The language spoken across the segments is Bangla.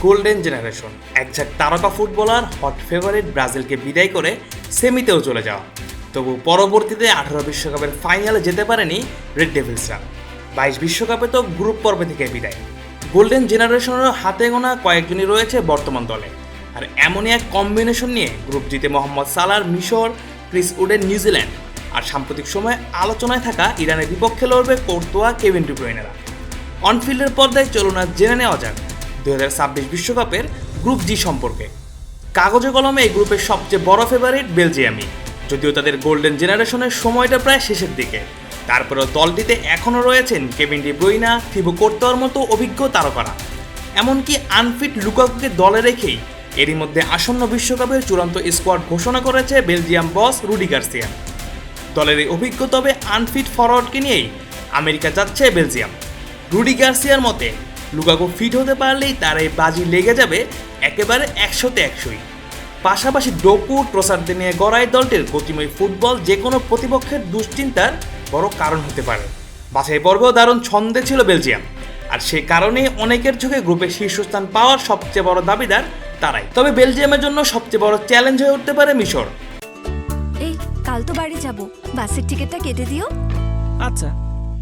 গোল্ডেন জেনারেশন, একঝাঁক তারকা ফুটবলার হট ফেভারিট ব্রাজিলকে বিদায় করে সেমিতেও চলে যাওয়া। তবু পরবর্তীতে 18 বিশ্বকাপের ফাইনালে যেতে পারেনি রেড ডেভিলসরা। 22 বিশ্বকাপে তো গ্রুপ পর্বে থেকে বিদায়। গোল্ডেন জেনারেশনের হাতে গোনা কয়েকজনই রয়েছে বর্তমান দলে। আর এমনই এক কম্বিনেশন নিয়ে গ্রুপ জিতে মোহাম্মদ সালার মিশর, ক্রিস উডের নিউজিল্যান্ড আর সাম্প্রতিক সময়ে আলোচনায় থাকা ইরানের বিপক্ষে লড়বে কোর্তোয়া, কেভিন ডি ব্রুইনেরা। অনফিল্ডের পর্দায় চলুন আর জেনে নেওয়া যাক 2026 বিশ্বকাপের গ্রুপ জি সম্পর্কে। কাগজে কলমে এই গ্রুপের সবচেয়ে বড় ফেভারিট বেলজিয়ামই, যদিও তাদের গোল্ডেন জেনারেশনের সময়টা প্রায় শেষের দিকে। তারপরেও দলটিতে এখনও রয়েছেন কেভিন ডি ব্রুইনা, থিবো কোর্তোয়ার মতো অভিজ্ঞ তারকারা। এমনকি আনফিট লুকাকুকে দলে রেখেই এরই মধ্যে আসন্ন বিশ্বকাপের চূড়ান্ত স্কোয়াড ঘোষণা করেছে বেলজিয়াম বস রুডি গার্সিয়া। দলের এই অভিজ্ঞ তবে আনফিট ফরওয়ার্ডকে নিয়েই আমেরিকা যাচ্ছে বেলজিয়াম। রুডি গার্সিয়ার মতে লুকাকু ফিট হতে পারলেই তার এই বাজি লেগে যাবে একেবারে 100তে 100ই। পাশাপাশি ডোকু, ট্রোসারদের নিয়ে গড়াই দলটির গতিময় ফুটবল যে কোনো প্রতিপক্ষের দুশ্চিন্তার বড় কারণ হতে পারে। বাছাই পর্বেও দারুণ ছন্দে ছিল বেলজিয়াম, আর সে কারণেই অনেকের চোখে গ্রুপে শীর্ষস্থান পাওয়ার সবচেয়ে বড় দাবিদার তারাই। তবে বেলজিয়ামের জন্য সবচেয়ে বড় চ্যালেঞ্জ হয়ে উঠতে পারে মিশর। এই কাল তো বাড়ি যাব, বাসের টিকিটটা কেটে দিও। আচ্ছা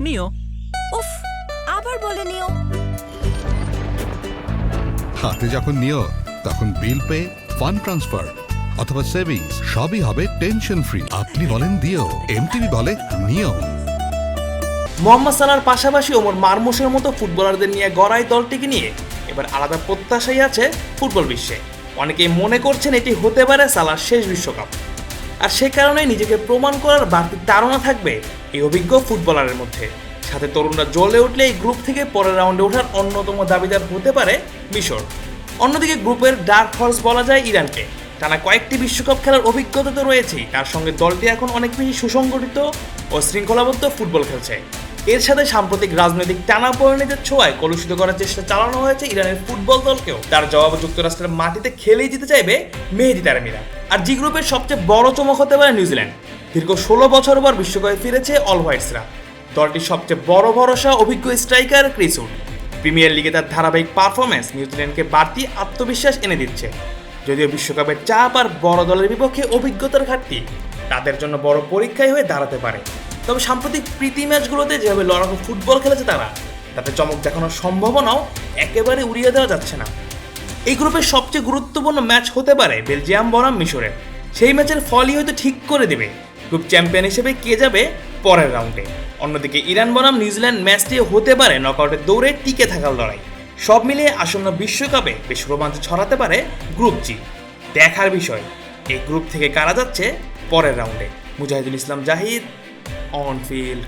নিও। উফ, আবার বলে নিও। হাতে যখন নিও তখন বিল পে, ফান্ড ট্রান্সফার অথবা সেভিংস সবই হবে টেনশন ফ্রি। আপনি বলেন দিও, এমটিভি বলে নিও। মোহাম্মদ সালার পাশাপাশি ওমর মারমুশের মতো ফুটবলারদের নিয়ে গড়াই দলটিকে নিয়ে এবার আলাদা প্রত্যাশাই আছে ফুটবল বিশ্বে। অনেকেই মনে করছেন এটি হতে পারে সালার শেষ বিশ্বকাপ, আর সে কারণে নিজেকে প্রমাণ করার বাড়তি তাড়না থাকবে এই অভিজ্ঞ ফুটবলারের মধ্যে। সাথে তরুণরা জ্বলে উঠলে এই গ্রুপ থেকে পরের রাউন্ডে ওঠার অন্যতম দাবিদার হতে পারে মিশর। অন্যদিকে গ্রুপের ডার্ক হর্স বলা যায় ইরানকে। টানা কয়েকটি বিশ্বকাপ খেলার অভিজ্ঞতা তো রয়েছেই, তার সঙ্গে দলটি এখন অনেক বেশি সুসংগঠিত ও শৃঙ্খলাবদ্ধ ফুটবল খেলছে। এর সাথে সাম্প্রতিক রাজনৈতিক টানাপোড়েনের ছোঁয়ায় কলুষিত করার চেষ্টা চালানো হয়েছে ইরানের ফুটবল দলকেও। তার জবাবে যুক্তরাষ্ট্রের মাটিতে খেলেই জিতে চাইবে মেহেদি তারামিরা। আর জি গ্রুপের সবচেয়ে বড় চমক হতে পারে নিউজিল্যান্ড। দীর্ঘ 16 বছর পর বিশ্বকাপে ফিরেছে অল হোয়াইটসরা। দলটির সবচেয়ে বড় ভরসা অভিজ্ঞ স্ট্রাইকার ক্রিস উড। প্রিমিয়ার লিগে তার ধারাবাহিক পারফরমেন্স নিউজিল্যান্ডকে বাড়তি আত্মবিশ্বাস এনে দিচ্ছে। যদিও বিশ্বকাপের চাপ আর বড় দলের বিপক্ষে অভিজ্ঞতার ঘাটতি তাদের জন্য বড় পরীক্ষাই হয়ে দাঁড়াতে পারে। তবে সাম্প্রতিক প্রীতি ম্যাচগুলোতে যেভাবে লড়াকু ফুটবল খেলেছে তারা, তাতে চমক দেখানোর সম্ভাবনাও একেবারে উড়িয়ে দেওয়া যাচ্ছে না। এই গ্রুপের সবচেয়ে গুরুত্বপূর্ণ ম্যাচ হতে পারে বেলজিয়াম বনাম মিশরের। সেই ম্যাচের ফলই হয়তো ঠিক করে দেবে গ্রুপ চ্যাম্পিয়ন হিসেবে কে যাবে পরের রাউন্ডে। অন্যদিকে ইরান বনাম নিউজিল্যান্ড ম্যাচটি হতে পারে নকআউটের দৌড়ে টিকে থাকার লড়াই। সব মিলিয়ে আসন্ন বিশ্বকাপে বেশ রোমাঞ্চ ছড়াতে পারে গ্রুপ জি। দেখার বিষয় এই গ্রুপ থেকে কারা যাচ্ছে পরের রাউন্ডে। Mujahidul Islam Zahid, on field.